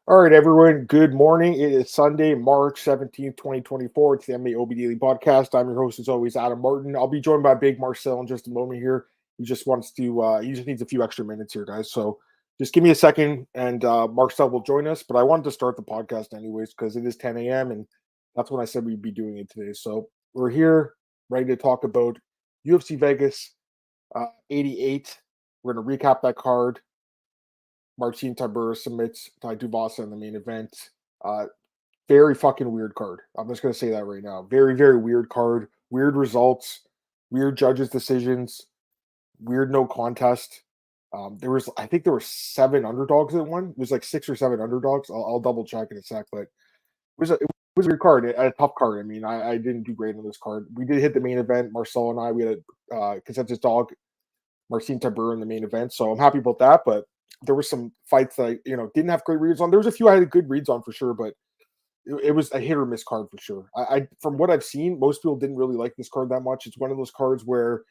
All right, everyone. Good morning. It is Sunday, March 17th, 2024. It's the MMAOB Daily Podcast. I'm your host, as always, Adam Martin. I'll be joined by Big Marcel in just a moment here. He just needs a few extra minutes here, guys. So just give me a second and Marcel will join us. But I wanted to start the podcast anyways because it is 10 a.m. and that's when I said we'd be doing it today. So we're here ready to talk about UFC Vegas 88. We're going to recap that card. Marcin Tybura submits Tai Tuivasa in the main event. Uh, Very fucking weird card. I'm just gonna say that right now. Very, very weird card. Weird results. Weird judges' decisions. Weird no contest. I think there were seven underdogs in one. It was like six or seven underdogs. I'll double check in a sec, but it was a weird card, a tough card. I mean, I didn't do great on this card. We did hit the main event. Marcel and I, we had a consensus dog, Marcin Tybura in the main event, so I'm happy about that. But there were some fights that didn't have great reads on. There was a few I had good reads on for sure, but it was a hit or miss card for sure. I from what I've seen, most people didn't really like this card that much. It's one of those cards where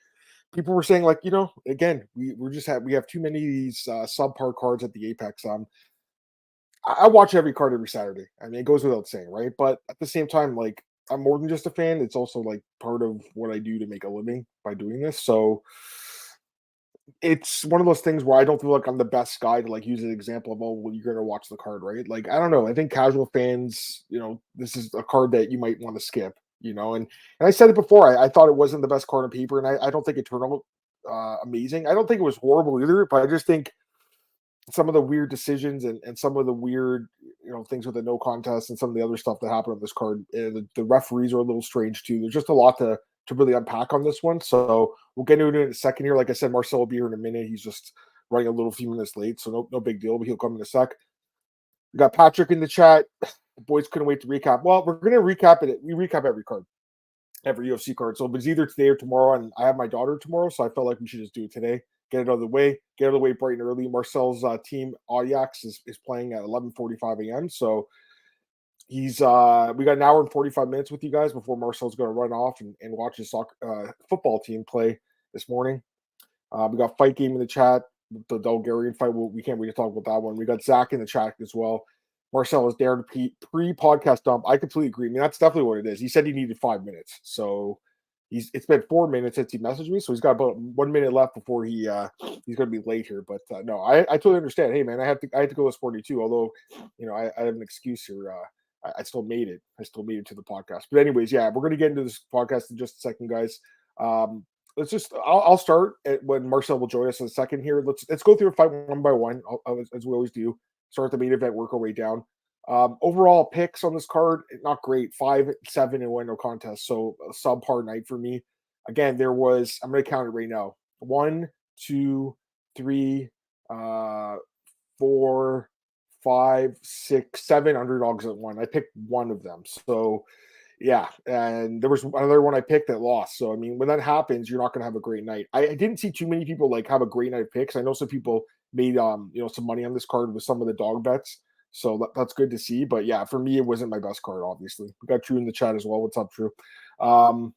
people were saying like, again, we have too many of these subpar cards at the Apex. I watch every card every Saturday. I mean, it goes without saying, right? But at the same time, like I'm more than just a fan. It's also like part of what I do to make a living by doing this. So it's one of those things where I don't feel like I'm the best guy to like use an example of, oh, well, you're gonna watch the card, right? Like I don't know. I think casual fans, this is a card that you might want to skip, and I said it before. I thought it wasn't the best card on paper, and I don't think it turned out amazing. I don't think it was horrible either, but I just think some of the weird decisions and some of the weird, things with the no contest and some of the other stuff that happened on this card. The referees are a little strange too. There's just a lot to really unpack on this one. So we'll get into it in a second here. Like I said, Marcel will be here in a minute. He's just running a little few minutes late, so no big deal. But he'll come in a sec. We got Patrick in the chat. The boys couldn't wait to recap. Well, we're gonna recap it. We recap every card, every UFC card. So it's either today or tomorrow. And I have my daughter tomorrow, so I felt like we should just do it today. Get it out of the way. Get it out of the way bright and early. Marcel's team Audiax is playing at 11:45 a.m. So we got an hour and 45 minutes with you guys before Marcel's going to run off and watch his football team play this morning. We got Fight Game in the chat, the Bulgarian fight. We can't wait to talk about that one. We got Zach in the chat as well. Marcel is there to pre-podcast dump. I completely agree. I mean, that's definitely what it is. He said he needed 5 minutes. So it's been 4 minutes since he messaged me. So he's got about 1 minute left before he's going to be late here. But no, I totally understand. Hey, man, I had to go with 42. Although, I have an excuse here. I still made it. I still made it to the podcast. But anyways, yeah, we're going to get into this podcast in just a second, guys. I'll start when Marcel will join us in a second here. Let's go through a fight one by one, as we always do. Start the main event, work our way down. Overall picks on this card, not great. 5-7 and 1 no contest. So a subpar night for me. Again, I'm going to count it right now. 1, 2, 3, 4, 5, 6, 7 underdogs at one. I picked one of them. So yeah, and there was another one I picked that lost. So I mean, when that happens, you're not going to have a great night. I didn't see too many people like have a great night of picks. I know some people made some money on this card with some of the dog bets. So that's good to see. But yeah, for me, it wasn't my best card, obviously. We got True in the chat as well. What's up, True?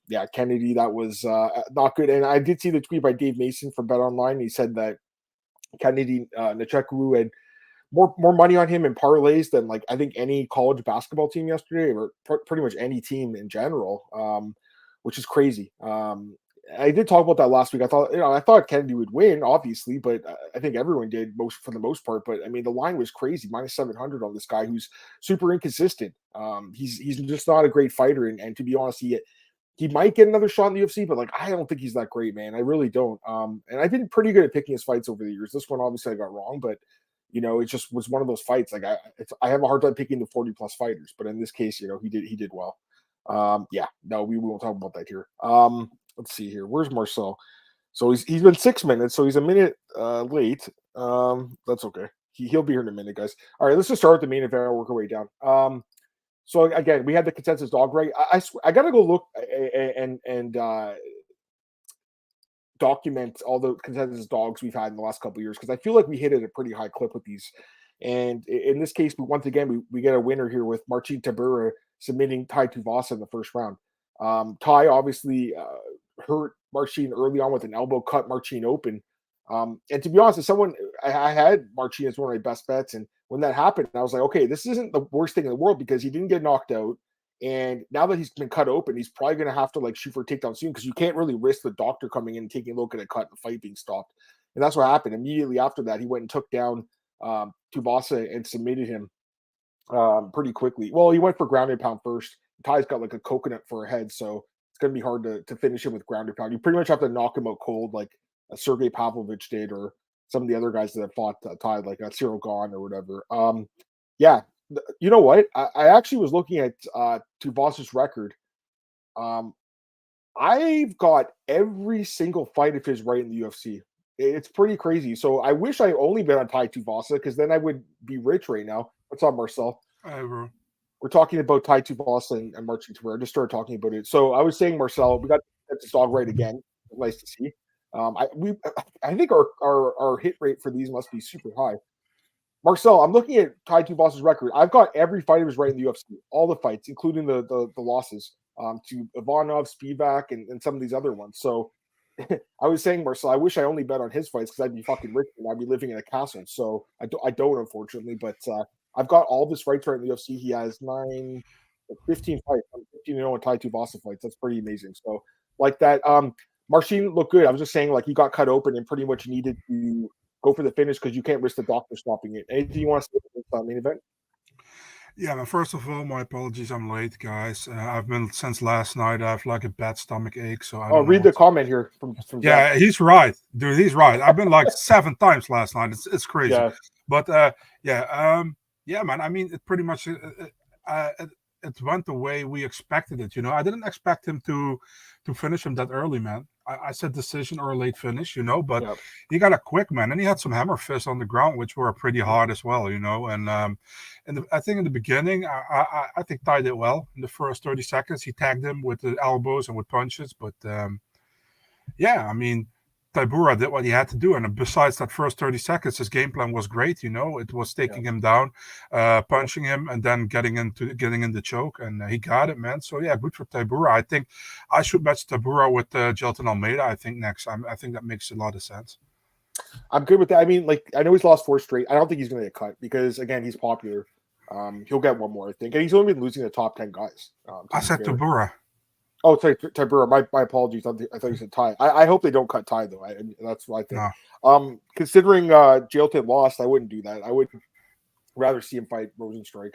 Yeah, Kennedy, that was not good. And I did see the tweet by Dave Mason from Bet Online. He said that Kennedy Nchekwu had more money on him in parlays than like I think any college basketball team yesterday, or pretty much any team in general, which is crazy. I did talk about that last week. I thought Kennedy would win, obviously, but I think everyone did for the most part. But I mean, the line was crazy, minus 700 on this guy who's super inconsistent. He's just not a great fighter, and to be honest, he might get another shot in the UFC, but like I don't think he's that great, man. I really don't. And I've been pretty good at picking his fights over the years. This one, obviously, I got wrong, but it just was one of those fights. Like I have a hard time picking the 40 plus fighters, but in this case, he did well. Yeah, no, we won't talk about that here. Let's see here. Where's Marcel? So he's been 6 minutes, so he's a minute late. That's okay. He'll be here in a minute, guys. All right, let's just start with the main event and work our way down. So again, we had the consensus dog right. I gotta go look and document all the consensus dogs we've had in the last couple of years, because I feel like we hit at a pretty high clip with these. And in this case, once again, we get a winner here with Marcin Tybura submitting Tai Tuivasa in the first round. Tai obviously hurt Marcin early on with an elbow, cut Marcin open. And to be honest, as someone, I had Marcin as one of my best bets, and when that happened, I was like, okay, this isn't the worst thing in the world because he didn't get knocked out. And now that he's been cut open, he's probably going to have to like shoot for a takedown soon because you can't really risk the doctor coming in and taking a look at a cut and the fight being stopped. And that's what happened. Immediately after that, he went and took down Tuivasa and submitted him pretty quickly. Well, he went for ground and pound first. Ty's got like a coconut for a head, so it's going to be hard to finish him with ground and pound. You pretty much have to knock him out cold, like Sergey Pavlovich did, or some of the other guys that have fought Ty, like Cyril Gahn or whatever. Yeah, you know what? I actually was looking at Tuivasa's record. I've got every single fight of his right in the UFC. It's pretty crazy. So I wish I only bet on Tai Tuivasa because then I would be rich right now. What's up, Marcel? Hi, bro. We're talking about Tai Tuivasa and Marcin Tybura. I just started talking about it. So I was saying, Marcel, we got this dog right again. Nice to see. I think our hit rate for these must be super high. Marcel, I'm looking at Tai Tuivasa's record. I've got every fight of his right in the UFC, all the fights, including the losses to Ivanov, Spivak, and some of these other ones. So I was saying, Marcel, I wish I only bet on his fights because I'd be fucking rich and I'd be living in a castle. So I don't unfortunately, but I've got all of his fights right in the UFC. He has 15 fights, 15-0 in Tai Tuivasa fights. That's pretty amazing. So like that, Marcin looked good. I was just saying, like, he got cut open and pretty much needed to go for the finish because you can't risk the doctor stopping it. Anything you want to say about this main event? Yeah, man, first of all, my apologies. I'm late, guys. I've been since last night. I have like a bad stomach ache, so I don't read know. the comment here from Yeah, Zach. he's right, dude. He's right. I've been like 7 times last night. It's crazy. Yeah. But yeah, man. I mean, it pretty much it went the way we expected it. I didn't expect him to finish him that early, man. I said decision or late finish, but Yep. he got a quick, man, and he had some hammer fists on the ground, which were pretty hard as well, and I think in the beginning, I think Ty did well in the first 30 seconds. He tagged him with the elbows and with punches, but yeah, I mean, Tybura did what he had to do, and besides that first 30 seconds, his game plan was great. It was taking him down, punching him, and then getting in the choke, and he got it, man. So yeah, good for Tybura. I think I should match Tybura with Jelton Almeida. I think next. I think that makes a lot of sense. I'm good with that. I mean, like, I know he's lost 4 straight. I don't think he's going to get cut because, again, he's popular. He'll get one more, I think, and he's only been losing the top 10 guys. I said Tybura. Oh, sorry, Tybura. My apologies. I thought you said Ty. I hope they don't cut Ty though. That's what I think. No. Considering Jailton lost, I wouldn't do that. I would rather see him fight Rosenstrike.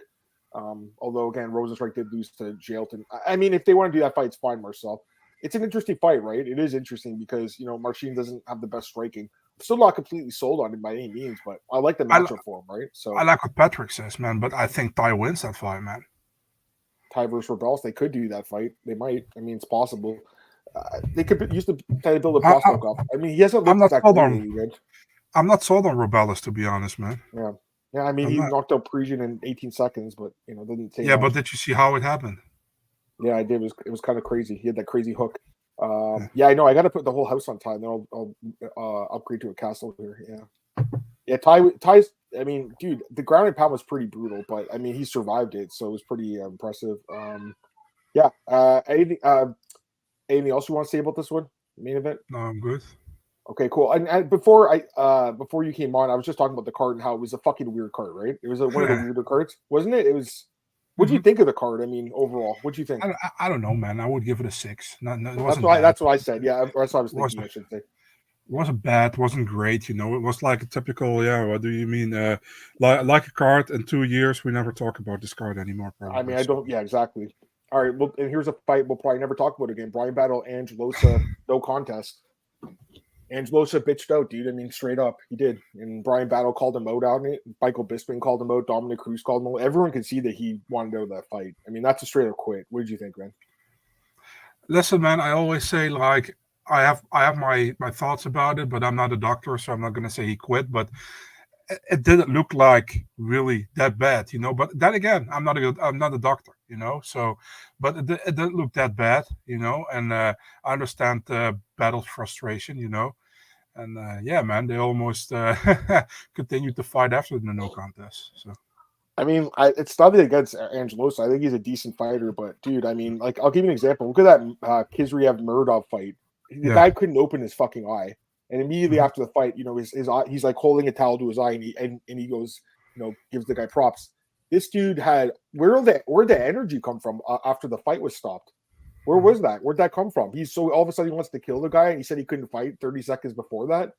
Although again, Rosenstrike did lose to Jailton. I mean, if they want to do that fight, it's fine, Marcel. It's an interesting fight, right? It is interesting because Marcin doesn't have the best striking. I'm still not completely sold on him by any means, but I like the matchup for him, right? So I like what Patrick says, man, but I think Ty wins that fight, man. Ty versus Rebels, they could do that fight. They might. I mean, it's possible. They could use the try to build a prospect off. I mean, he hasn't looked that good. I'm not sold on Rebellis, to be honest, man. Yeah. I mean, he knocked out Parisian in 18 seconds, but didn't take. Yeah, but did you see how it happened? Yeah, I did. It was kind of crazy. He had that crazy hook. Yeah, I know. I got to put the whole house on Ty, then I'll upgrade to a castle here. Yeah. Ty's. I mean, dude, the ground and pound was pretty brutal, but I mean, he survived it, so it was pretty impressive. Yeah. Anything else you want to say about this one, main event? No, I'm good. Okay, cool. And before you came on, I was just talking about the card and how it was a fucking weird card, right? It was one of the weirder cards, wasn't it? It was. What do you think of the card? I mean, overall, what do you think? I don't know, man. I would give it a 6. That's what I said. Yeah, that's what I was thinking. I should say. It wasn't bad, wasn't great, It was like a typical, what do you mean? Like a card in 2 years, we never talk about this card anymore, probably. I mean, I don't, exactly. All right, well, and here's a fight we'll probably never talk about again. Bryan battle Ange Losa, no contest. Ange Losa bitched out, dude. I mean, straight up, he did. And Bryan battle called him out on it. Michael Bisping called him out. Dominic Cruz called him out. Everyone could see that he wanted out of that fight. I mean, that's a straight up quit. What did you think, man? Listen, man, I always say, like, I have my thoughts about it, but I'm not a doctor, so I'm not going to say he quit. But it didn't look like really that bad, But then again, I'm not a doctor, So, but it didn't look that bad, And I understand battle's frustration, And yeah, man, they almost continued to fight after the no contest. So. I mean, it's nothing against Ange Losa. I think he's a decent fighter, but dude, I mean, like, I'll give you an example. Look at that Kizriev Muradov fight. The guy couldn't open his fucking eye. And immediately after the fight, his eye, he's like holding a towel to his eye, and he goes, gives the guy props. This dude had where'd the energy come from after the fight was stopped? Where was that? Where'd that come from? He's so all of a sudden he wants to kill the guy, and he said he couldn't fight 30 seconds before that.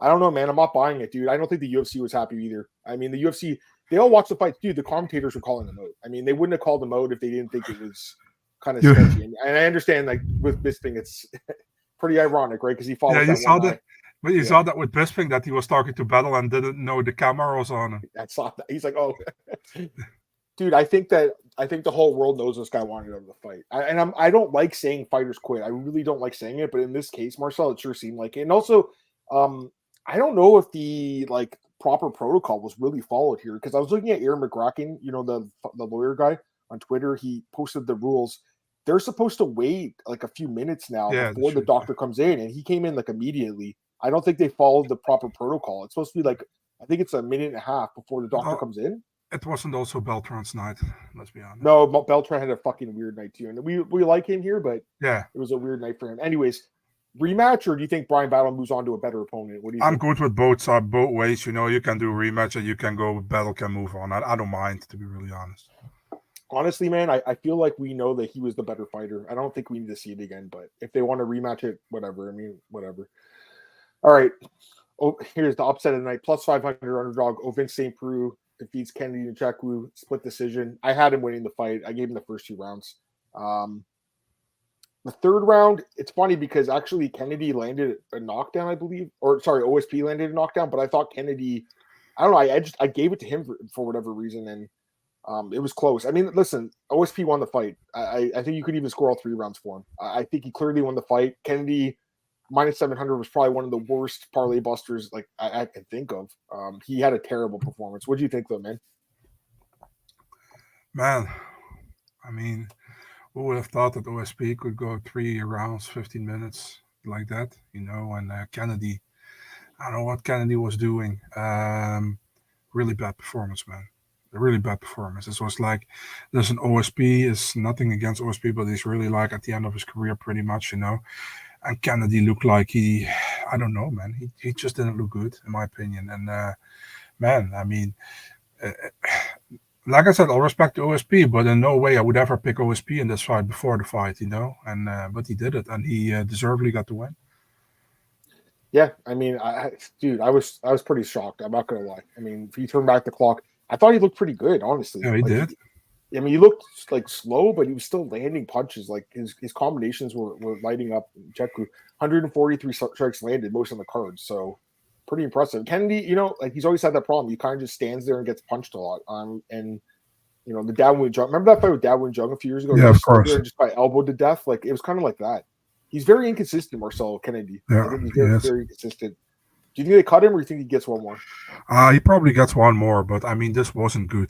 I don't know, man. I'm not buying it, dude. I don't think the UFC was happy either. I mean, the UFC, they all watched the fight, dude. The commentators were calling them out. I mean, they wouldn't have called them out if they didn't think it was kind of sketchy. And I understand, like with Bisping, it's pretty ironic, right? Because he followed. Yeah, you saw that. But you saw that with Bisping, that he was talking to Battle and didn't know the camera was on him. I saw that. He's like, oh. Dude, I think the whole world knows this guy wanted out of the fight. I don't like saying fighters quit. I really don't like saying it, but in this case, Marcel, it sure seemed like it. And also, I don't know if the proper protocol was really followed here, because I was looking at Aaron McGracken, the lawyer guy on Twitter. He posted the rules. They're supposed to wait like a few minutes now before the doctor comes in, and he came in like immediately. I don't think they followed the proper protocol. It's supposed to be like, I think it's a minute and a half before the doctor comes in. It wasn't also Beltran's night, let's be honest. No, Beltran had a fucking weird night too. And we like him here, but yeah, it was a weird night for him. Anyways, rematch, or do you think Bryan Battle moves on to a better opponent? What do you I'm think? good with both sides, both ways. You can do rematch and you can go Battle can move on. I don't mind, to be really honest. Honestly, man, I feel like we know that he was the better fighter. I don't think we need to see it again, but if they want to rematch it, whatever. I mean, whatever. All right. Oh, here's the upset of the night. Plus 500 underdog. Vince St. Preux defeats Kennedy Nzechukwu, split decision. I had him winning the fight. I gave him the first 2 rounds. The third round, it's funny because actually Kennedy landed a knockdown, I believe. Or, sorry, OSP landed a knockdown, but I thought Kennedy, I don't know, I gave it to him for whatever reason, and it was close. I mean, listen, OSP won the fight. I think you could even score all 3 rounds for him. I think he clearly won the fight. Kennedy, minus 700 was probably one of the worst parlay busters I can think of. He had a terrible performance. What do you think, though, man? Man, I mean, who would have thought that OSP could go 3 rounds, 15 minutes like that, and Kennedy, I don't know what Kennedy was doing. Really bad performance, man. A really bad performance. It was like, listen, OSP is nothing against OSP, but he's really like at the end of his career pretty much, And Kennedy looked like I don't know, man. He just didn't look good, in my opinion. And, man, I mean, like I said, all respect to OSP, but in no way I would ever pick OSP in this fight before the fight, And but he did it, and he deservedly got the win. Yeah, I mean, dude, I was pretty shocked. I'm not gonna lie. I mean, if you turn back the clock, I thought he looked pretty good, honestly. Yeah, he did. I mean, he looked like slow, but he was still landing punches. Like his combinations were lighting up. Nzechukwu, 143 strikes landed, most on the cards. So pretty impressive. Kennedy, he's always had that problem. He kind of just stands there and gets punched a lot. And the Dawoon Jung. Remember that fight with Dawoon Jung a few years ago? Yeah, of course. Just got elbowed to death. Like it was kind of like that. He's very inconsistent, Marcel Kennedy. Yeah, I think he's very inconsistent. Do you think they cut him, or do you think he gets one more? He probably gets one more, but I mean, this wasn't good,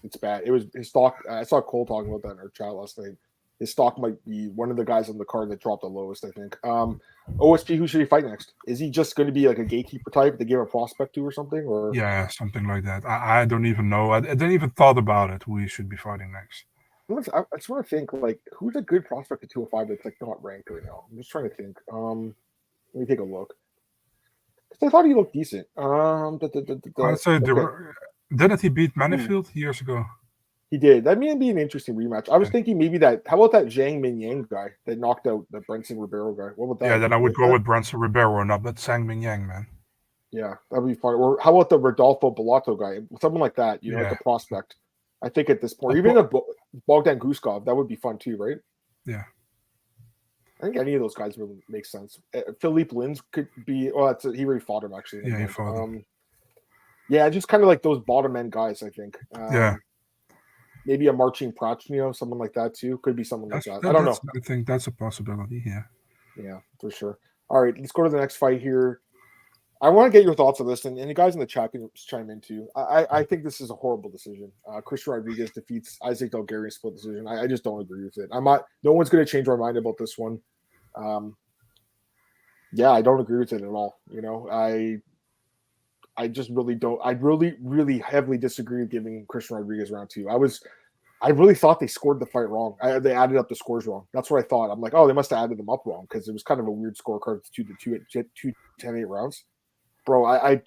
It's bad. It was his stock. I saw Cole talking about that in our chat last night. His stock might be one of the guys on the card that dropped the lowest, I think. OSP, who should he fight next? Is he just going to be like a gatekeeper type they give a prospect to or something? Or yeah, something like that. I don't even know. I didn't even thought about it. Who he should be fighting next. I just want to think, like, who's a good prospect at 205 that's like not ranked right now? I'm just trying to think. Let me take a look. I thought he looked decent. I'd say didn't he beat Manifield years ago? He did. That may be an interesting rematch. I was thinking maybe that. How about that Zhang Mingyang guy that knocked out the Brenson Ribeiro guy? What about that? Yeah, then I would go with Brenson Ribeiro, not that Zhang Mingyang, man. Yeah, that'd be fun. Or how about the Rodolfo Bellato guy? Someone like that, like a prospect. I think at this point, even a Bogdan Guskov, that would be fun too, right? Yeah. I think any of those guys would make sense. Philippe Lins could be. Well, he already fought him actually. Yeah, he fought him. Yeah, just kind of like those bottom end guys. I think. Yeah. Maybe a Marcin Prachnio, someone like that too. Could be someone like that. I don't know. I think that's a possibility. Yeah. Yeah, for sure. All right, let's go to the next fight here. I want to get your thoughts on this, and the guys in the chat can chime in too. I think this is a horrible decision. Christian Rodriguez defeats Isaac Delgarian split decision. I just don't agree with it. No one's going to change my mind about this one. Yeah, I don't agree with it at all. I just really don't. I really, really heavily disagree with giving Christian Rodriguez round 2. I was I really thought they scored the fight wrong. They added up the scores wrong. That's what I thought. I'm like, oh, they must have added them up wrong because it was kind of a weird scorecard to two 10-8 rounds. Bro, I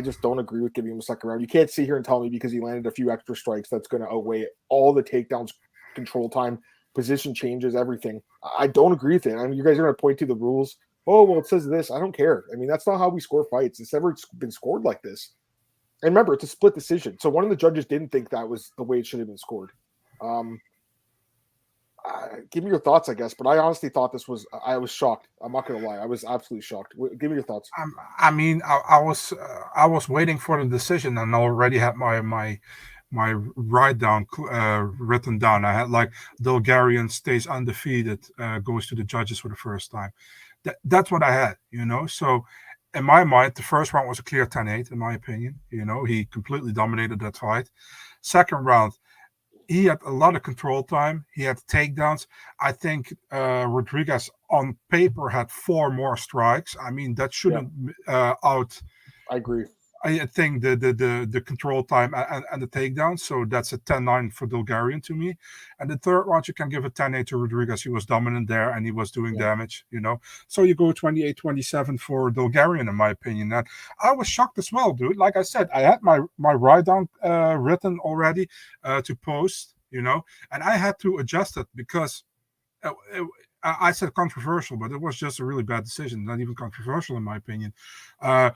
just don't agree with giving him a second round. You can't sit here and tell me because he landed a few extra strikes that's going to outweigh all the takedowns, control time, position changes, everything. I don't agree with it. I mean, you guys are going to point to the rules. Oh, well, it says this. I don't care. I mean, that's not how we score fights. It's never been scored like this. And remember, it's a split decision. So one of the judges didn't think that was the way it should have been scored. Give me your thoughts, I guess. But I honestly thought this was. I was shocked. I'm not gonna lie. I was absolutely shocked. Give me your thoughts. I mean, I was waiting for the decision and already had my write down written down. I had like Bulgarian stays undefeated, goes to the judges for the first time. That's what I had, So in my mind, the first round was a clear 10-8, in my opinion. He completely dominated that fight. Second round, he had a lot of control time. He had takedowns. I think Rodriguez on paper had 4 more strikes. I mean, that shouldn't out. I agree. I think the control time and the takedown. So that's a 10-9 for Bulgarian to me. And the third round, you can give a 10-8 to Rodriguez. He was dominant there and he was doing damage, So you go 28-27 for Bulgarian, in my opinion. And I was shocked as well, dude. Like I said, I had my write down written already to post, and I had to adjust it because I said controversial, but it was just a really bad decision. Not even controversial, in my opinion. I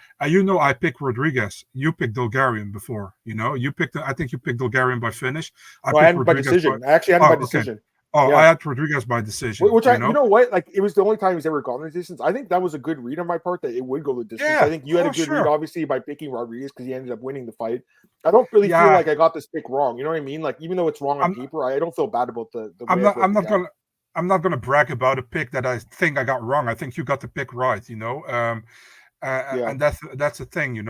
picked Rodriguez. You picked Bulgarian before. I think you picked Bulgarian by finish. I had by decision. I actually had by decision. Oh, yeah. I had Rodriguez by decision. Which you know what? Like, it was the only time he's ever gone the distance. I think that was a good read on my part that it would go the distance. Yeah, I think you had a good read, obviously, by picking Rodriguez because he ended up winning the fight. I don't really feel like I got this pick wrong. You know what I mean? Like, even though it's wrong on paper, I don't feel bad about the way I'm not going to brag about a pick that I think I got wrong. I think you got the pick right, and that's the thing,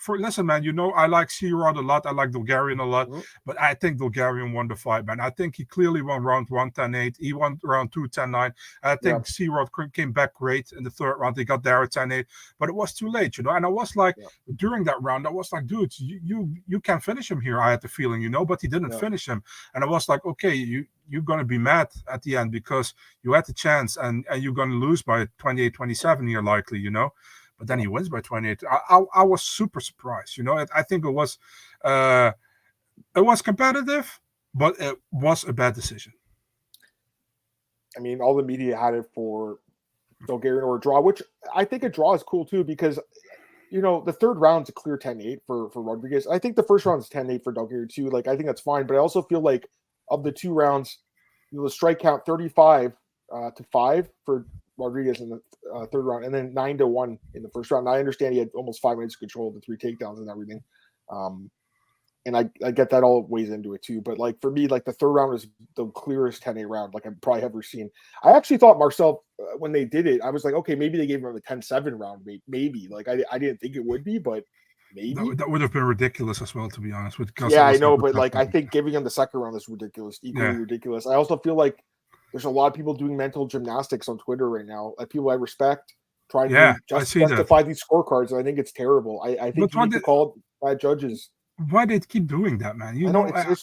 listen, man, I like C-Rod a lot. I like Bulgarian a lot, but I think Bulgarian won the fight, man. I think he clearly won round 1, 10-8. He won round 2, 10-9. I think C-Rod came back great in the third round. They got there at 10-8, but it was too late, And I was like, during that round, I was like, dude, you can't finish him here. I had the feeling, but he didn't finish him. And I was like, okay, you're going to be mad at the end because you had the chance and you're going to lose by 28-27 here likely, But then he wins by 28. I was super surprised, I think it was competitive, but it was a bad decision. I mean, all the media had it for Bulgarian or a draw, which I think a draw is cool too because, the third round's a clear 10-8 for Rodriguez. I think the first round is 10-8 for Bulgarian too. Like, I think that's fine, but I also feel like of the 2 rounds, the strike count 35 to 5 for Rodriguez in the third round, and then 9-1 in the first round. And I understand he had almost 5 minutes of control of the 3 takedowns and everything. And I get that all weighs into it too. But like for me, like the third round is the clearest 10-8 round like I've probably ever seen. I actually thought Marcel, when they did it, I was like, okay, maybe they gave him the 10-7 round. Maybe. Like I didn't think it would be, but maybe. That would have been ridiculous as well, to be honest. I know, but like I think giving him the second round is ridiculous, equally ridiculous. I also feel like there's a lot of people doing mental gymnastics on Twitter right now. People I respect trying to justify these scorecards. And I think it's terrible. I think you need to call bad judges. Why they keep doing that, man?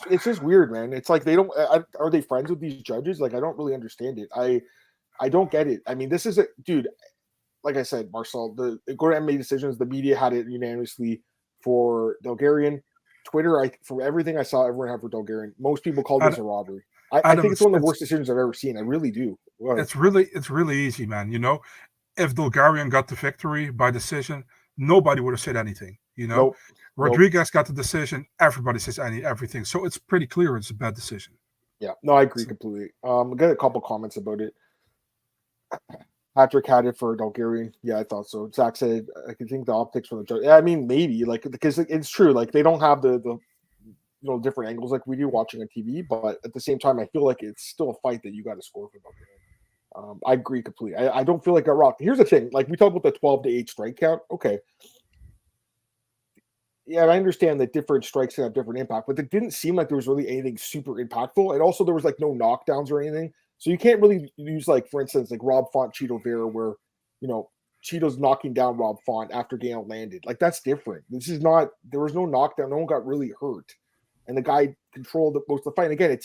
It's just weird, man. It's like they don't. Are they friends with these judges? Like I don't really understand it. I don't get it. I mean, this is dude. Like I said, Marcel, go to MMA decisions. The media had it unanimously for Bulgarian. Twitter, from everything I saw, everyone had for Bulgarian. Most people called this a robbery. I think it's one of the worst decisions I've ever seen. I really do. Wow. It's really easy, man. If Bulgarian got the victory by decision, nobody would have said anything. Nope. Rodriguez got the decision. Everybody says everything. So it's pretty clear it's a bad decision. Yeah. No, I agree completely. I got a couple comments about it. Patrick had it for Bulgarian. Yeah, I thought so. Zach said, I can think the optics from the judge. Yeah, I mean, maybe because it's true. Like they don't have the different angles like we do watching on TV, but at the same time, I feel like it's still a fight that you got to score for Bulgarian. I agree completely. I don't feel like a rock. Here's the thing: like we talk about the 12-8 strike count. Okay, yeah, I understand that different strikes can have different impact, but it didn't seem like there was really anything super impactful, and also there was like no knockdowns or anything. So you can't really use like, for instance, like Rob Font, Cheeto Vera, where Cheeto's knocking down Rob Font after Daniel landed. Like that's different. This is not. There was no knockdown. No one got really hurt. and the guy controlled most of the fight. And again,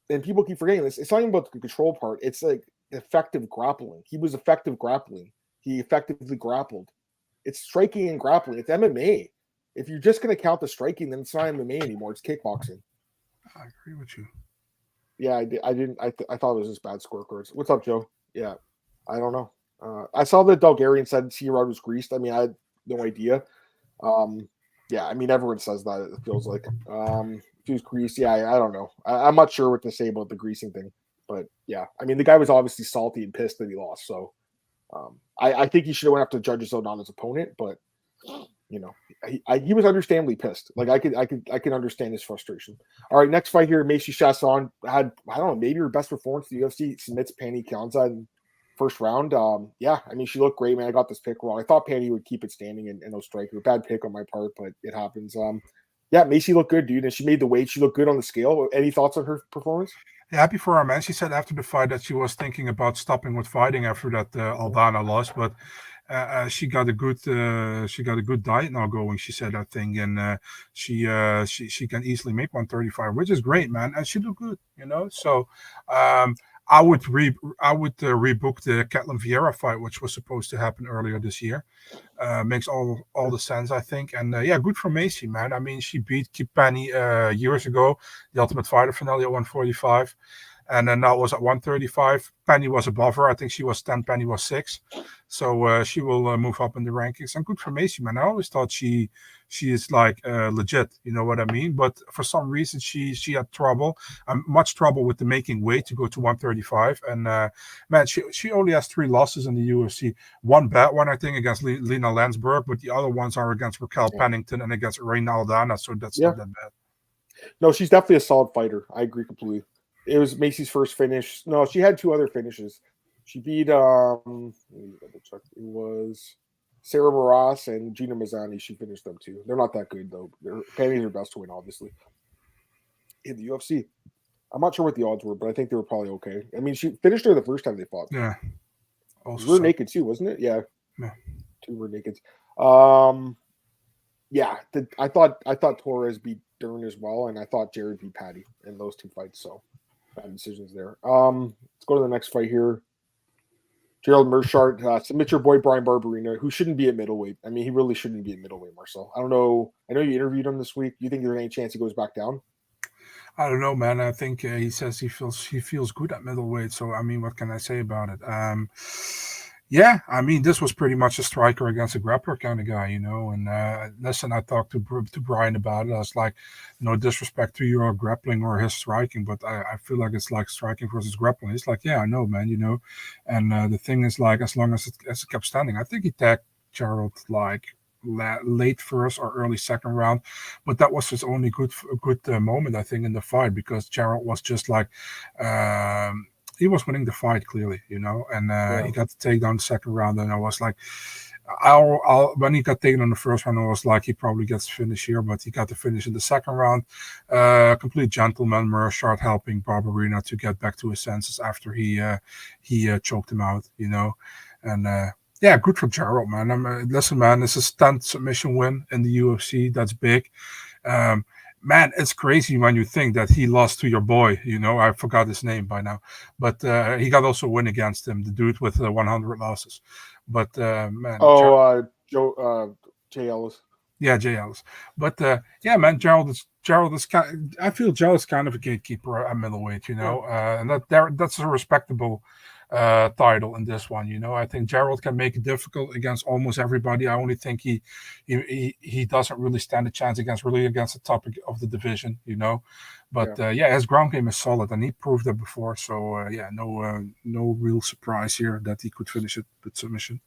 and people keep forgetting this. It's not even about the control part. It's like effective grappling. He was effective grappling. He effectively grappled. It's striking and grappling. It's MMA. If you're just going to count the striking, then it's not MMA anymore. It's kickboxing. I agree with you. Yeah, I thought it was just bad scorecards. What's up, Joe? Yeah, I don't know. I saw that Bulgarian said C-Rod was greased. I mean, I had no idea. Yeah, I mean, everyone says that, it feels like. If he was greased, yeah, I don't know. I'm not sure what to say about the greasing thing. But, yeah, I mean, the guy was obviously salty and pissed that he lost. So, I think he should have went after the judges, though, not his opponent. But, you know, he was understandably pissed. Like, I can understand his frustration. All right, next fight here, Macy Chasson had, I don't know, maybe her best performance in the UFC, submits Pannie Kianzad in first round. Yeah, I mean, she looked great, man. I got this pick wrong. I thought Pannie would keep it standing and no striker. Bad pick on my part, but it happens. Yeah, Macy looked good, dude, and she made the weight. She looked good on the scale. Any thoughts on her performance? Yeah, happy for her, man. She said after the fight that she was thinking about stopping with fighting after that Aldana loss, but she got a good diet now going. She said that thing, and she can easily make 135, which is great, man. And she looked good, you know. So I would rebook the Ketlin Vieira fight, which was supposed to happen earlier this year. Makes all the sense, I think. And yeah, good for Macy, man. I mean, she beat Pannie years ago, the Ultimate Fighter finale at 145. And then that was at 135. Pannie was above her. I think she was 10, Pannie was 6. So she will move up in the rankings. And good for Macy, man. I always thought she is like legit, you know what I mean? But for some reason, she had trouble, much trouble with the making weight to go to 135. And man, she only has 3 losses in the UFC. One bad one, I think, against Lena Landsberg, but the other ones are against Raquel Pennington and against Reina Aldana. So that's not that bad. No, she's definitely a solid fighter. I agree completely. It was Macy's first finish. No, she had 2 other finishes. She beat let me double check. It was Sarah Moras and Gina Mazzani. She finished them too. They're not that good though. Pannie's her best to win, obviously. In the UFC. I'm not sure what the odds were, but I think they were probably okay. I mean, she finished her the first time they fought. Yeah. Also, we were naked too, wasn't it? Yeah. 2 were naked. Yeah, I thought Torres beat Dern as well, and I thought Jared beat Patty in those 2 fights. So bad decisions there. Let's go to the next fight here. Gerald Meerschaert, submit your boy Bryan Barberina, who shouldn't be at middleweight. I mean, he really shouldn't be at middleweight, Marcel. I don't know. I know you interviewed him this week. Do you think there's any chance he goes back down? I don't know, man. I think he says he feels good at middleweight. So I mean, what can I say about it? Yeah, I mean, this was pretty much a striker against a grappler kind of guy, you know. And listen, I talked to Bryan about it. I was like, no disrespect to your grappling or his striking, but I feel like it's like striking versus grappling. He's like, yeah, I know, man, you know. And the thing is, like, as long as it kept standing, I think he tagged Gerald like late first or early second round, but that was his only good moment, I think, in the fight, because Gerald was just like. He was winning the fight clearly, you know, and he got to take down the second round, and I was like, when he got taken on the first round, I was like, he probably gets finished here, but he got to finish in the second round. Complete gentleman, Meerschaert helping Barberina to get back to his senses after he choked him out, you know, and yeah, good for Gerald, man. Listen, man, this is 10th submission win in the UFC. That's big. Man, it's crazy when you think that he lost to your boy. You know, I forgot his name by now, but he got also a win against him, the dude with 100 losses. But man, Jay Ellis. Yeah, Jay Ellis. But yeah, man, Gerald is kind. I feel Gerald's kind of a gatekeeper at middleweight. You know, and that's a respectable title in this one. You know, I think Gerald can make it difficult against almost everybody. I only think he doesn't really stand a chance against the top of the division. You know, but yeah, his ground game is solid, and he proved it before. So yeah, no real surprise here that he could finish it with submission.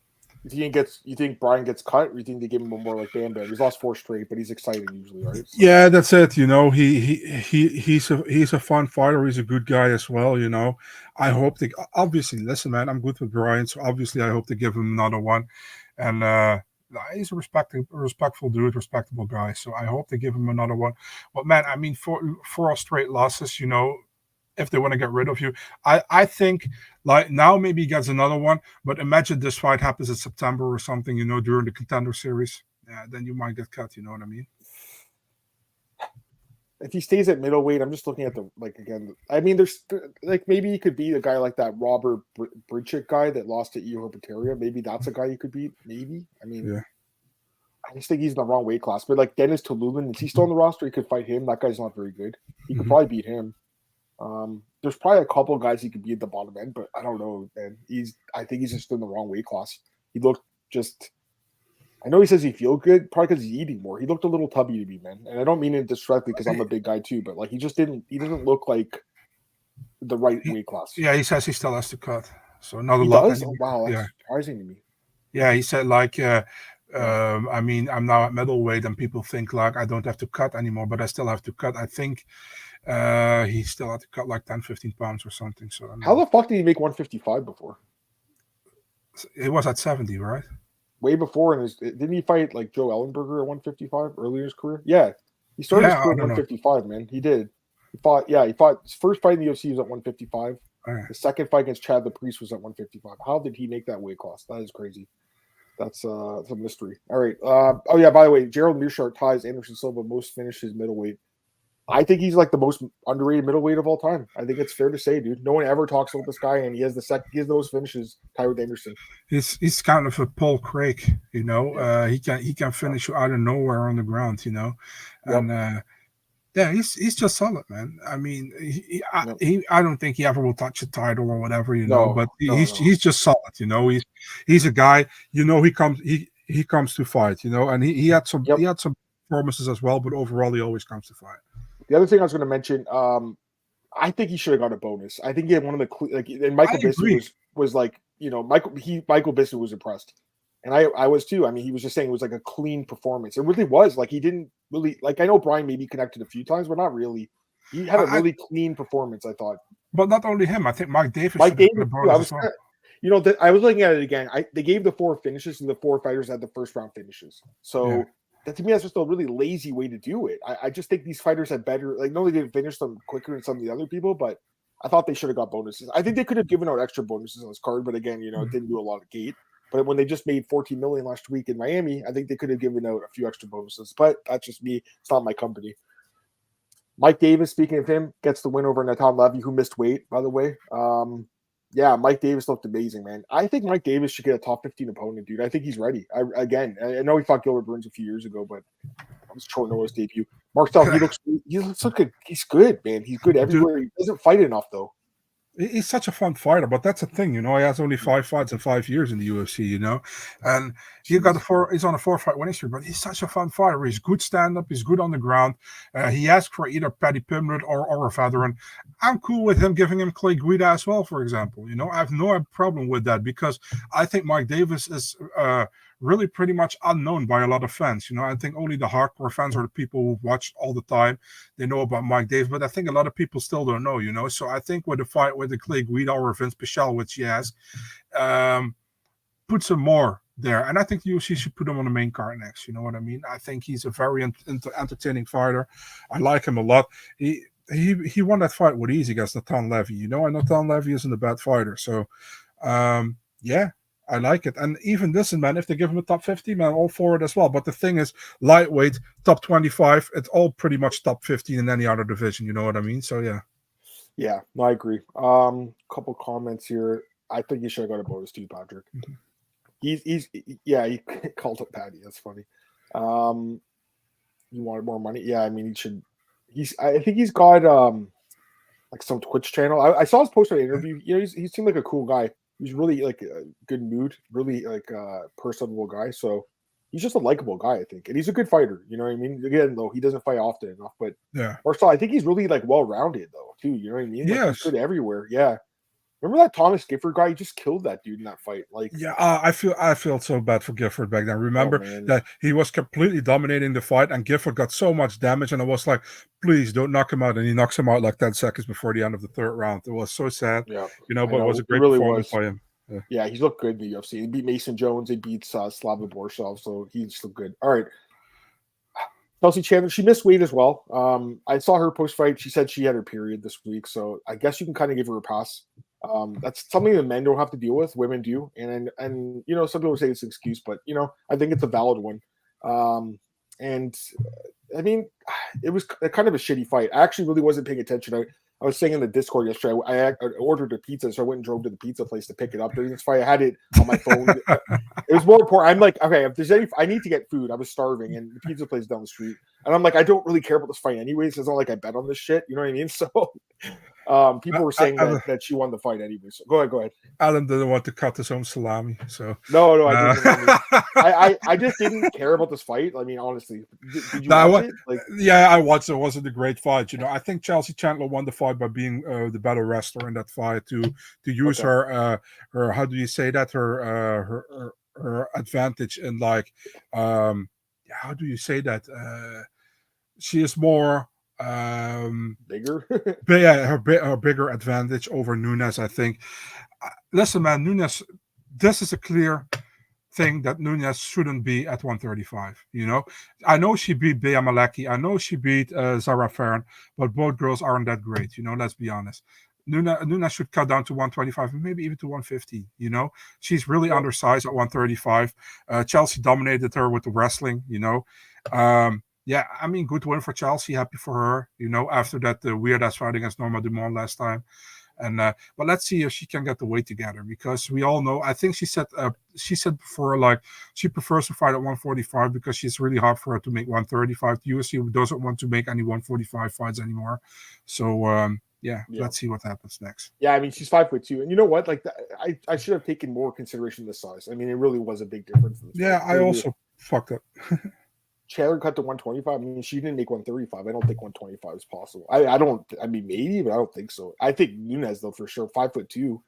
You think Bryan gets cut, or you think they give him a more like Bam Bam? He's lost 4 straight, but he's exciting usually, right? So. Yeah, that's it. You know, he's a fun fighter. He's a good guy as well. You know, I hope they obviously listen, man. I'm good with Bryan, so obviously I hope they give him another one. And he's a respectful dude, respectable guy. So I hope they give him another one. But man, I mean, for straight losses, you know. If they want to get rid of you, I think like now maybe he gets another one, but imagine this fight happens in September or something, you know, during the Contender Series. Yeah, then you might get cut. You know what I mean? if he stays at middleweight, I'm just looking at the again. I mean, there's maybe he could beat a guy like that Robert Bridget guy that lost to Iho Pateria. Maybe that's a guy you could beat. Maybe. I mean, Yeah. I just think he's in the wrong weight class. But like Dennis Tululin, is he still on the roster? He could fight him. That guy's not very good. He could probably beat him. There's probably a couple of guys he could beat at the bottom end, but I don't know. And I think he's just in the wrong weight class. He looked just. I know he says he feels good, probably because he's eating more. He looked a little tubby to me, man. And I don't mean it disrespectfully because I'm a big guy too, but like he doesn't look like the right weight class. Yeah, he says he still has to cut. So not a he lot. Does? Oh, wow, that's surprising to me. Yeah, he said I mean, I'm now at middleweight and people think like I don't have to cut anymore, but I still have to cut. I think he still had to cut like 10, 15 pounds or something. So I mean, how the fuck did he make 155 before? It was at 70, right? Way before, didn't he fight like Joe Ellenberger at 155 earlier in his career? Yeah, he started his career at 155. Man, he did. He fought his first fight in the UFC was at 155. Right. The second fight against Chad LaPriest was at 155. How did he make that weight class? That is crazy. That's a mystery. All right. Oh yeah. By the way, Gerald Meerschaert ties Anderson Silva most finishes middleweight. I think he's like the most underrated middleweight of all time. I think it's fair to say, dude. No one ever talks about this guy, and he has the most finishes tied with Anderson. He's kind of a Paul Craig, you know. Yeah. He can finish you out of nowhere on the ground, you know, and yeah, he's just solid, man. I mean, I don't think he ever will touch a title or whatever, you know. But he's just solid, you know. He's a guy, you know. He comes to fight, you know, and he had some performances as well, but overall he always comes to fight. The other thing I was going to mention, I think he should have got a bonus. I think he had one of the and Michael Bisping was like, you know, Michael Bisping was impressed, and I was too. I mean, he was just saying it was like a clean performance. It really was. Like he didn't really I know Bryan maybe connected a few times, but not really. He had a really clean performance, I thought. But not only him, I think Mike Davis. You know, I was looking at it again. They gave the 4 finishes, and the 4 fighters had the first round finishes. So. Yeah. That to me, that's just a really lazy way to do it. I just think these fighters had better. Like, no, they didn't finish them quicker than some of the other people, but I thought they should have got bonuses. I think they could have given out extra bonuses on this card, but again, you know, it didn't do a lot of gate. But when they just made $14 million last week in Miami, I think they could have given out a few extra bonuses. But that's just me. It's not my company. Mike Davis, speaking of him, gets the win over Natan Levy, who missed weight, by the way. Yeah, Mike Davis looked amazing, man. I think Mike Davis should get a top 15 opponent, dude. I think he's ready. I know he fought Gilbert Burns a few years ago, but it was short notice debut. Marcel, he looks so good. He's good, man. He's good everywhere. He doesn't fight enough, though. He's such a fun fighter, but that's the thing, you know. He has only 5 fights in 5 years in the UFC, you know, and he's on a 4-fight winning streak. But he's such a fun fighter. He's good stand-up. He's good on the ground. He asked for either Paddy Pimblett or a veteran. I'm cool with him giving him Clay Guida as well, for example. You know, I have no problem with that because I think Mike Davis is really pretty much unknown by a lot of fans. You know, I think only the hardcore fans are the people who watch all the time. They know about Mike Davis, but I think a lot of people still don't know, you know. So I think with the fight with the Clay Guida or Vince Pichel, which he has, put some more there. And I think the UFC should put him on the main card next. You know what I mean? I think he's a very entertaining fighter. I like him a lot. He won that fight with ease against Natan Levy. You know, and Natan Levy isn't a bad fighter. So, yeah. I like it. And even this, man, if they give him a top 50, man, all for it as well. But the thing is, lightweight, top 25, it's all pretty much top 15 in any other division. You know what I mean? So, yeah. Yeah, no, I agree. Couple comments here. I think you should have got a bonus too, Patrick. Mm-hmm. He called it Patty. That's funny. You wanted more money? Yeah, I mean, he should. I think he's got like some Twitch channel. I saw his post on interview. You know, he seemed like a cool guy. He's really like a good mood, really like a personable guy. So he's just a likable guy, I think. And he's a good fighter. You know what I mean? Again, though, he doesn't fight often enough. But yeah. Marcel, I think he's really like well-rounded though, too. You know what I mean? Yeah. Like, he's good everywhere. Yeah. Remember that Thomas Gifford guy? He just killed that dude in that fight. Like, yeah, I feel so bad for Gifford back then. Remember that he was completely dominating the fight, and Gifford got so much damage, and I was like, please don't knock him out. And he knocks him out like 10 seconds before the end of the 3rd round. It was so sad. Yeah, you know, but it was a great performance by him. Yeah, he's looked good in the UFC. He beat Mason Jones. He beat Slava Borsov, so he's looked good. All right. Kelsey Chandler, she missed weight as well. I saw her post-fight. She said she had her period this week, so I guess you can kind of give her a pass. That's something that men don't have to deal with. Women do. And you know, some people say it's an excuse, but, you know, I think it's a valid one. And I mean, it was kind of a shitty fight. I actually really wasn't paying attention. I was saying in the Discord yesterday, I ordered a pizza, so I went and drove to the pizza place to pick it up during this fight. I had it on my phone. It was more important. I'm like, okay, if there's any, I need to get food. I was starving, and the pizza place down the street. And I'm like, I don't really care about this fight anyways. It's not like I bet on this shit. You know what I mean? So people were saying that she won the fight anyway. So go ahead. Adam didn't want to cut his own salami, so no, I didn't. I just didn't care about this fight. I mean, honestly, did you watch it? Like, yeah, I watched it. It wasn't a great fight. You know, I think Chelsea Chandler won the fight by being the better wrestler in that fight to use her how do you say that, her advantage in, like, how do you say that, she is more bigger. But yeah, her bigger advantage over Nunes, I think. Listen, man, Nunes, this is a clear thing that Nunes shouldn't be at 135. You know, I know she beat Bea Malecki, I know she beat Zara Farron, but both girls aren't that great. You know, let's be honest. Nunes should cut down to 125, maybe even to 150. You know, she's really undersized at 135. Chelsea dominated her with the wrestling. You know, yeah, I mean, good win for Chelsea. Happy for her. You know, after that weird ass fight against Norma Dumont last time. And but let's see if she can get the weight together, because we all know, I think she said before, like, she prefers to fight at 145 because she's really hard for her to make 135. The UFC doesn't want to make any 145 fights anymore. So yeah, let's see what happens next. Yeah, I mean, she's 5'2", and you know what? Like, I should have taken more consideration of the size. I mean, it really was a big difference. Yeah, I also fucked up. Chandler cut to 125. I mean, she didn't make 135. I don't think 125 is possible. I mean, maybe, but I don't think so. I think Nunes, though, for sure. 5'2".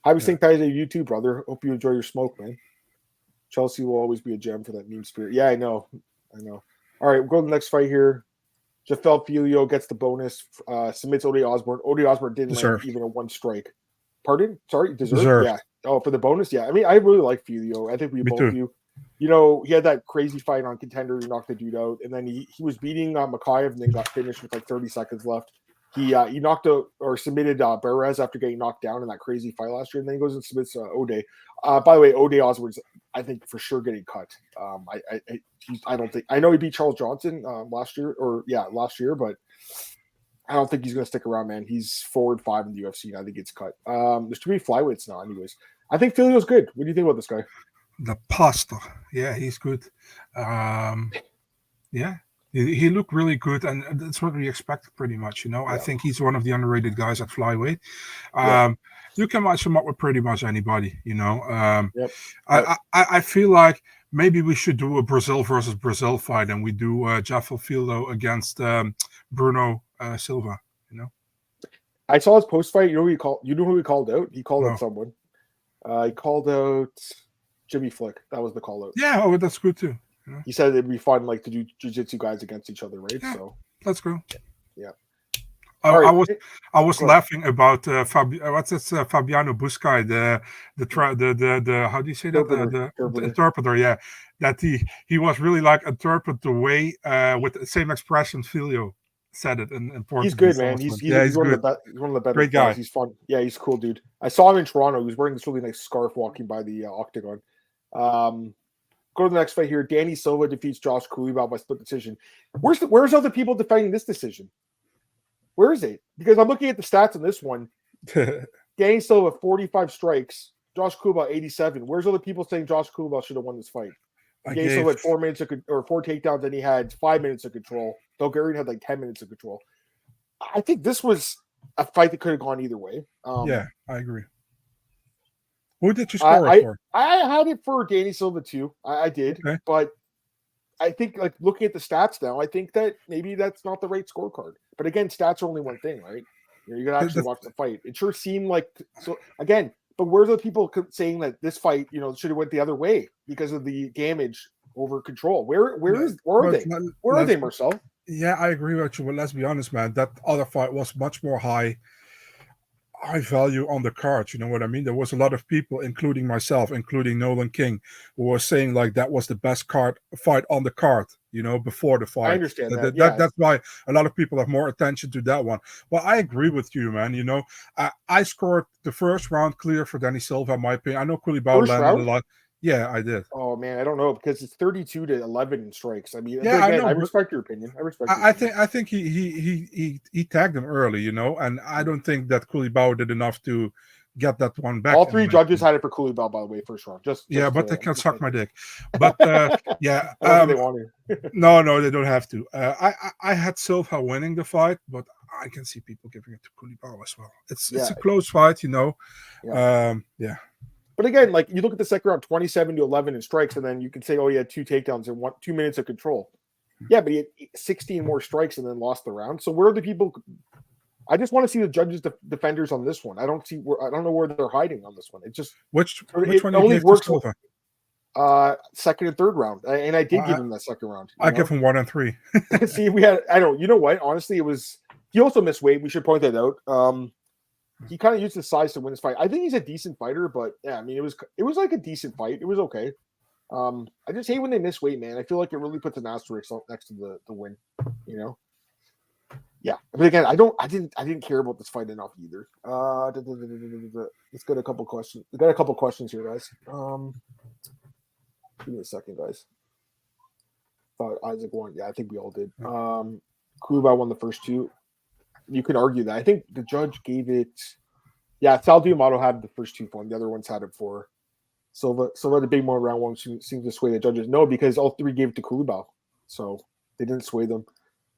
Happy St. Patty's Day to you too, brother. Hope you enjoy your smoke, man. Chelsea will always be a gem for that meme spirit. Yeah, I know. All right, we'll go to the next fight here. Jafel Filio gets the bonus, submits Ode Osborne. Ode Osborne didn't land even a one strike. Pardon? Sorry? Deserved? Yeah. Oh, for the bonus? Yeah. I mean, I really like Filio. I think we both do. You know, he had that crazy fight on Contender. He knocked the dude out. And then he was beating Makayev and then got finished with like 30 seconds left. He knocked out or submitted Perez after getting knocked down in that crazy fight last year. And then he goes and submits Ode. By the way, Ode Osborne's, I think, for sure getting cut. I don't think – I know he beat Charles Johnson last year, but I don't think he's going to stick around, man. He's 4-5 in the UFC, and I think it's cut. There's too many flyweights now anyways. I think Filio's good. What do you think about this guy? The pasta. Yeah, he's good. Yeah. He looked really good, and that's what we expected pretty much, you know. Yeah. I think he's one of the underrated guys at flyweight. You can match him up with pretty much anybody, you know. I feel like maybe we should do a Brazil versus Brazil fight, and we do Jafel Filio against Bruno Silva, you know. I saw his post-fight. You know who he called out? He called out someone. He called out Jimmy Flick. That was the call out. Yeah, that's good too. You know? He said it'd be fun, like, to do jiu-jitsu guys against each other, right? Yeah, so let's go. Yeah. I was laughing about Fabiano Buscai, the how do you say that, the interpreter? Yeah, that he was really like interpret the way with the same expression Filio said it in Portuguese. He's good, man. He's one of the better great guy. He's fun. Yeah, he's a cool dude. I saw him in Toronto. He was wearing this really nice scarf walking by the octagon. Go to the next fight here. Danny Silva defeats Josh Kulibau by split decision. Where's other people defending this decision? Where is it? Because I'm looking at the stats on this one. Danny Silva 45 strikes, Josh Kulibau 87. Where's other people saying Josh Kulibau should have won this fight? Danny Silva had 4 minutes or 4 takedowns, and he had 5 minutes of control. Bulgarian had like 10 minutes of control. I think this was a fight that could have gone either way. Yeah, I agree. Who did you score it for? I had it for Danny Silva too. I did, but I think, like, looking at the stats now, I think that maybe that's not the right scorecard. But again, stats are only one thing, right? You're gonna actually watch the fight. It sure seemed like so. Again, but where are the people saying that this fight, you know, should have went the other way because of the damage over control? Where are they? Where are they, Marcel? Yeah, I agree with you. But let's be honest, man. That other fight was much more high value on the card. You know what I mean? There was a lot of people, including myself, including Nolan King, who were saying like that was the best fight on the card, you know, before the fight. I understand that. That's why a lot of people have more attention to that one. Well, I agree with you, man. You know, I scored the first round clear for Danny Silva, in my opinion. I know Kulibau landed a lot. Yeah, I did. Oh man, I don't know because it's 32-11 in strikes. I mean, Yeah, but I again, know, I but respect your opinion. I respect your I opinion. think he tagged him early, and I don't think that Kulibao did enough to get that one back. All three judges had it for Kulibao, by the way, first round. Yeah, but they can suck my dick. But yeah, I don't think they want to. no, they don't have to. I had Silva winning the fight, but I can see people giving it to Kulibao as well. It's a close fight, Yeah. Yeah. But again, like you look at the second round, 27-11 in strikes, and then you can say, oh, he had 2 takedowns and 2 minutes of control. Yeah, but he had 16 more strikes and then lost the round. So where are the people? I just want to see the judges' defenders on this one. I don't know where they're hiding on this one. It just which one only works to Silva? Second and third round, and I did give him that second round. I give him 1 and 3. See, I don't. You know what? Honestly, it was. He also missed weight. We should point that out. He kind of used his size to win his fight. I think he's a decent fighter, but yeah, I mean, it was like a decent fight. It was okay. I just hate when they miss weight, man. I feel like it really puts an asterisk next to the win. Yeah, but again, I didn't care about this fight enough either. Let's get a couple questions. We got a couple questions here, guys. Give me a second, guys. Thought Isaac won. Yeah, I think we all did. Kulibao won the first 2. You could argue that. I think the judge gave it. Yeah, Sal Diamato had the first 2 for him. The other ones had it for Silva. The big one round 1 seems to sway the judges. No, because all 3 gave it to Kulibao, so they didn't sway them.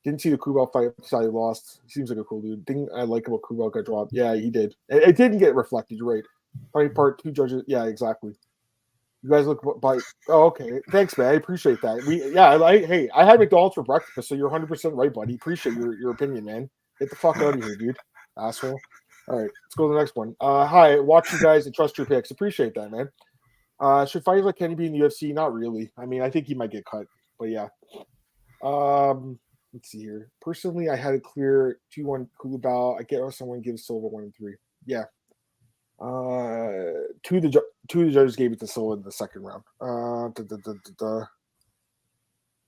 Didn't see the Kulibao fight. Saw he lost. He seems like a cool dude. Thing I like about Kulibao got dropped. Yeah, he did. It didn't get reflected. You're right. Funny part, 2 judges. Yeah, exactly. You guys look by. Oh, okay. Thanks, man. I appreciate that. Hey, I had McDonald's for breakfast, so you're 100% right, buddy. Appreciate your opinion, man. Get the fuck out of here, dude. Asshole. All right, let's go to the next one. Hi, watch you guys and trust your picks. Appreciate that, man. Should fighters like Kenny be in the UFC? Not really. I mean, I think he might get cut, but yeah. Let's see here. Personally, I had a clear 2-1 Kulibao. I get how someone gives Silva 1 and 3. Yeah. 2 of the judges gave it to Silva in the second round.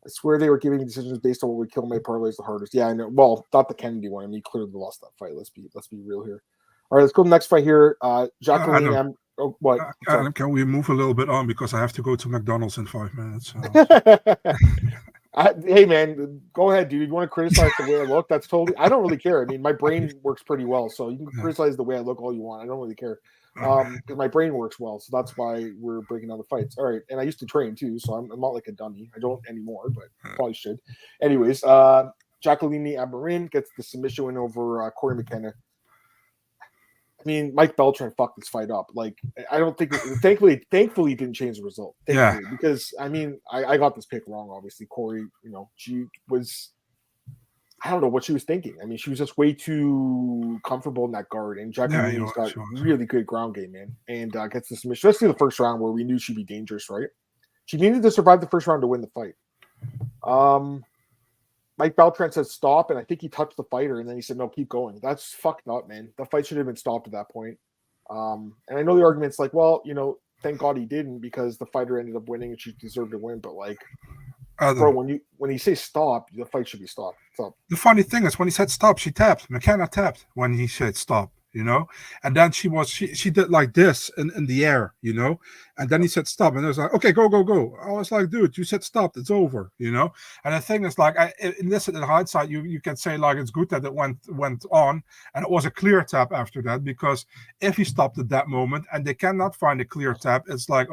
I swear they were giving decisions based on what would kill my parlays the hardest. Yeah, I know. Well, not the Kennedy one. I mean, he clearly lost that fight. Let's be real here. All right, let's go to the next fight here. Jacqueline. What? Adam, can we move a little bit on because I have to go to McDonald's in 5 minutes. Hey, man, go ahead, dude. You want to criticize the way I look? That's totally. I don't really care. I mean, my brain works pretty well, so you can criticize the way I look all you want. I don't really care because my brain works well, so that's why we're breaking down the fights. All right, and I used to train too, so I'm not like a dummy. I don't anymore, but probably should. Anyways, Jacqueline Amarin gets the submission win over Corey McKenna. I mean, Mike Beltran fucked this fight up. Like, I don't think. Thankfully, didn't change the result. Thankfully, because I mean, I got this pick wrong. Obviously, Corey. She was. I don't know what she was thinking. I mean, she was just way too comfortable in that guard, and Jacqueline's got really good ground game, man, and gets the submission. Especially the first round where we knew she'd be dangerous, right? She needed to survive the first round to win the fight. Mike Beltran said stop, and I think he touched the fighter, and then he said, no, keep going. That's fucked up, man. The fight should have been stopped at that point. And I know the argument's like, well, thank God he didn't because the fighter ended up winning and she deserved to win. But like, bro, when you say stop, the fight should be stopped. Stop. The funny thing is when he said stop, she tapped. McKenna tapped when he said stop. And then she did like this in the air, and then he said stop, and it was like, okay, go. I was like, dude, you said stop, it's over, and the thing is like, in hindsight, you can say like it's good that it went on, and it was a clear tap after that, because if he stopped at that moment and they cannot find a clear tap, it's like,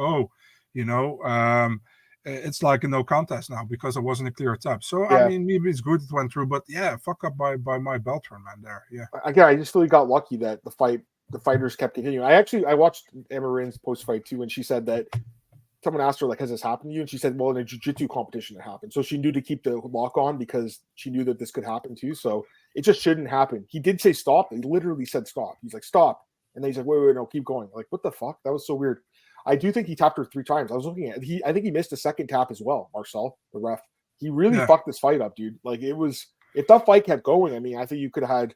it's like a no contest now because it wasn't a clear tap. So yeah. I mean, maybe it's good it went through, but yeah, fuck up by my Beltran, man. There, yeah. Again, I just really got lucky that the fighters kept continuing. I watched Amarin's post fight too, and she said that someone asked her like, "Has this happened to you?" And she said, "Well, in a jiu-jitsu competition, it happened." So she knew to keep the lock on because she knew that this could happen too. So it just shouldn't happen. He did say stop. He literally said stop. He's like stop, and then he's like, wait, no, keep going. Like, what the fuck? That was so weird. I do think he tapped her 3 times. I was looking at I think he missed a second tap as well, Marcel, the ref. He really fucked this fight up, dude. Like, it was, if that fight kept going, I mean, I think you could have had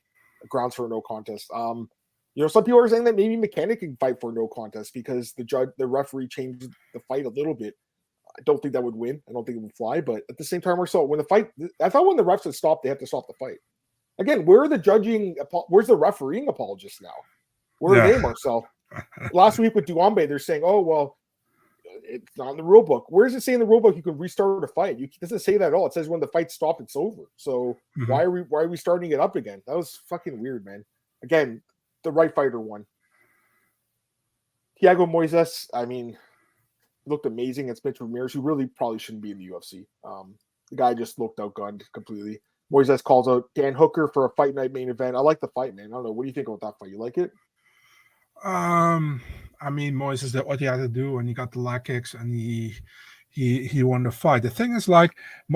grounds for a no contest. Some people are saying that maybe McKenna can fight for a no contest because the referee changed the fight a little bit. I don't think that would win. I don't think it would fly. But at the same time, Marcel, I thought when the refs had stopped, they have to stop the fight. Again, where's the refereeing apologists now? Where are they, Marcel? Last week with Duambe, they're saying, oh, well, it's not in the rule book. Where does it say in the rule book you can restart a fight? It doesn't say that at all. It says when the fight's stopped, it's over. So why are we starting it up again? That was fucking weird, man. Again, the right fighter won. Thiago Moises, I mean, looked amazing against Mitch Ramirez, who really probably shouldn't be in the UFC. The guy just looked outgunned completely. Moises calls out Dan Hooker for a fight night main event. I like the fight, man. I don't know. What do you think about that fight? You like it? I mean, Moises did what he had to do, and he got the leg kicks, and he won the fight. The thing is, like,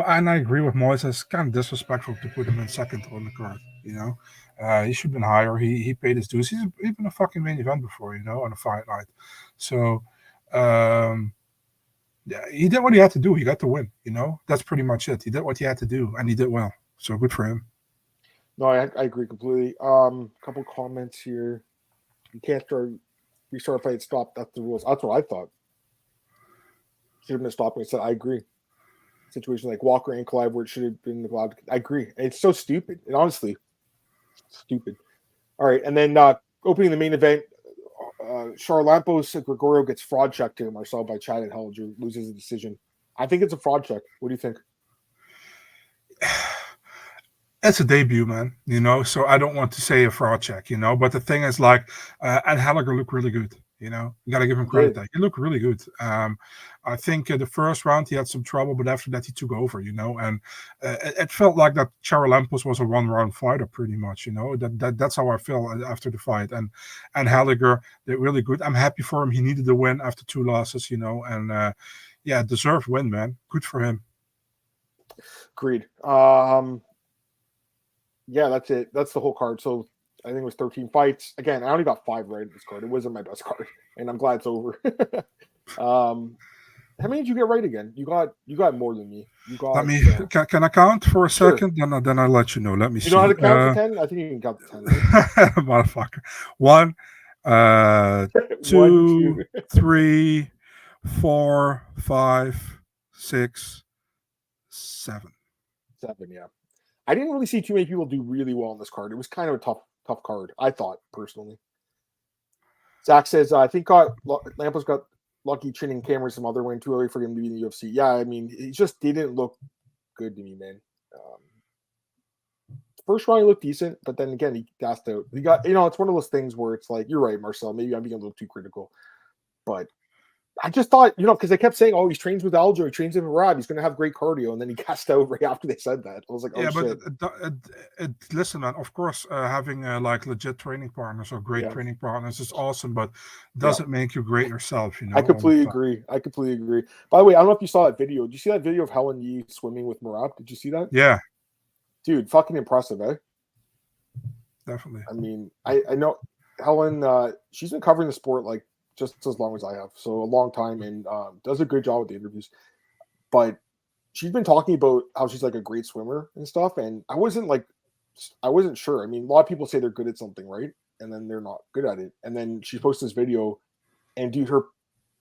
and I agree with Moises, it's kind of disrespectful to put him in second on the card. You know, he should have been higher. He paid his dues. He's been a fucking main event before, you know, on a fight night. So, yeah, he did what he had to do. He got the win. You know, that's pretty much it. He did what he had to do, and he did well. So good for him. No, I agree completely. Couple comments here. You can't restart a fight, stop. That's the rules. That's what I thought. Should have been stopping. I said I agree. Situation like Walker and Clive where it should have been allowed. I agree. And it's so stupid. And honestly, stupid. All right, and then opening the main event, Charlampos Gregorio gets fraud checked to him. I saw by Chad and Hellinger, loses the decision. I think it's a fraud check. What do you think? It's a debut, man, you know, so I don't want to say a fraud check, you know, but the thing is, like, and Hellinger looked really good, you know, you got to give him credit there. He looked really good. I think the first round he had some trouble, but after that he took over, you know, and it felt like that Charalampos was a one-round fighter pretty much, you know, that's how I felt after the fight. And Hellinger did really good. I'm happy for him. He needed the win after 2 losses, you know, and yeah, deserved win, man. Good for him. Agreed. Yeah, that's it. That's the whole card. So I think it was 13 fights. Again, I only got 5 right in this card. It wasn't my best card, and I'm glad it's over. How many did you get right again? You got more than me. You got. Let me. Can I count for a second? Sure. Then I'll let you know. Let me see. You know how to count to 10? I think you can count to 10. Right? Motherfucker. 1, 2, 3, 4, 5, 6, 7. 7, yeah. I didn't really see too many people do really well on this card. It was kind of a tough card, I thought, personally. Zach says, I think Lampos got lucky chinning Cameron some other win too early for him to be in the UFC. Yeah, I mean, he just didn't look good to me, man. First round, he looked decent, but then again, he gassed out. He got, you know, it's one of those things where it's like, you're right, Marcel, maybe I'm being a little too critical. But I just thought, you know, because they kept saying, oh, he trains with Aljo, he trains with Rob, he's going to have great cardio. And then he gassed out right after they said that. I was like, oh, yeah, shit. But listen, man, of course, having like legit training partners or great training partners is awesome, but doesn't make you great yourself, you know? I completely agree. By the way, I don't know if you saw that video. Did you see that video of Helen Yee swimming with Marab? Did you see that? Yeah. Dude, fucking impressive, eh? Definitely. I mean, I know Helen, she's been covering the sport like just as long as I have, so a long time, and does a good job with the interviews. But she's been talking about how she's like a great swimmer and stuff, and I wasn't sure. I mean, a lot of people say they're good at something, right? And then they're not good at it. And then she posted this video, and dude, her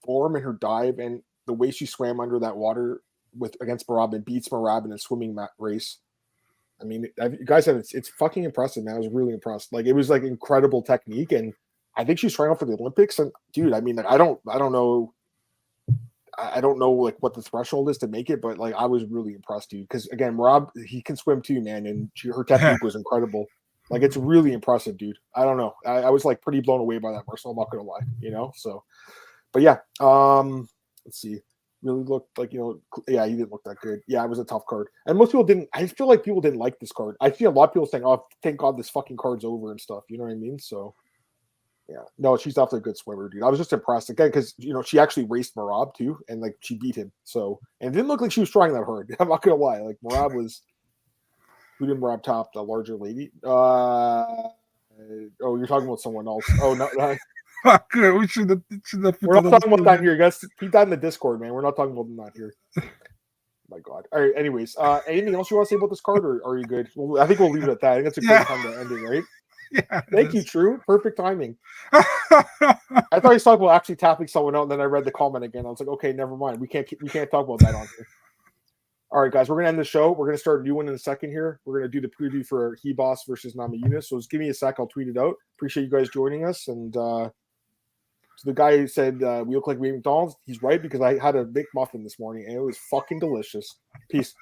form and her dive and the way she swam under that water against Marab and beats Marab in a swimming race. I mean, you guys have it's fucking impressive, man. I was really impressed. Like, it was like incredible technique, and I think she's trying out for the Olympics. And dude, I mean, like, I don't know like what the threshold is to make it, but like I was really impressed, dude. Because again, Rob, he can swim too, man, and her technique was incredible. Like, it's really impressive, dude. I don't know. I was like pretty blown away by that, Marcel. I'm not gonna lie, you know. So, but yeah, let's see. Really looked like, you know, yeah, he didn't look that good. Yeah, it was a tough card, and most people didn't. I feel like people didn't like this card. I see a lot of people saying, "Oh, thank God this fucking card's over" and stuff. You know what I mean? So. Yeah, no, she's definitely a good swimmer, dude. I was just impressed again because, you know, she actually raced Marab too, and like she beat him. So, and it didn't look like she was trying that hard. I'm not gonna lie. Like, Marab was, who did Marab top? The larger lady. Oh, you're talking about someone else. Oh no, we should have. We're not talking about that here. You guys keep that in the Discord, man. We're not talking about that here. My God. All right. Anyways, anything else you want to say about this card, or are you good? Well, I think we'll leave it at that. I think that's a great time to end it, right? Yeah. Thank you, True. Perfect timing. I thought he was talking about actually tapping someone out, and then I read the comment again. I was like, okay, never mind. We can't talk about that on here. All right, guys, we're gonna end the show. We're gonna start a new one in a second here. We're gonna do the preview for He Boss versus Namajunas. So just give me a sec. I'll tweet it out. Appreciate you guys joining us, and So the guy who said we look like we eat McDonald's, he's right because I had a McMuffin this morning and it was fucking delicious. Peace.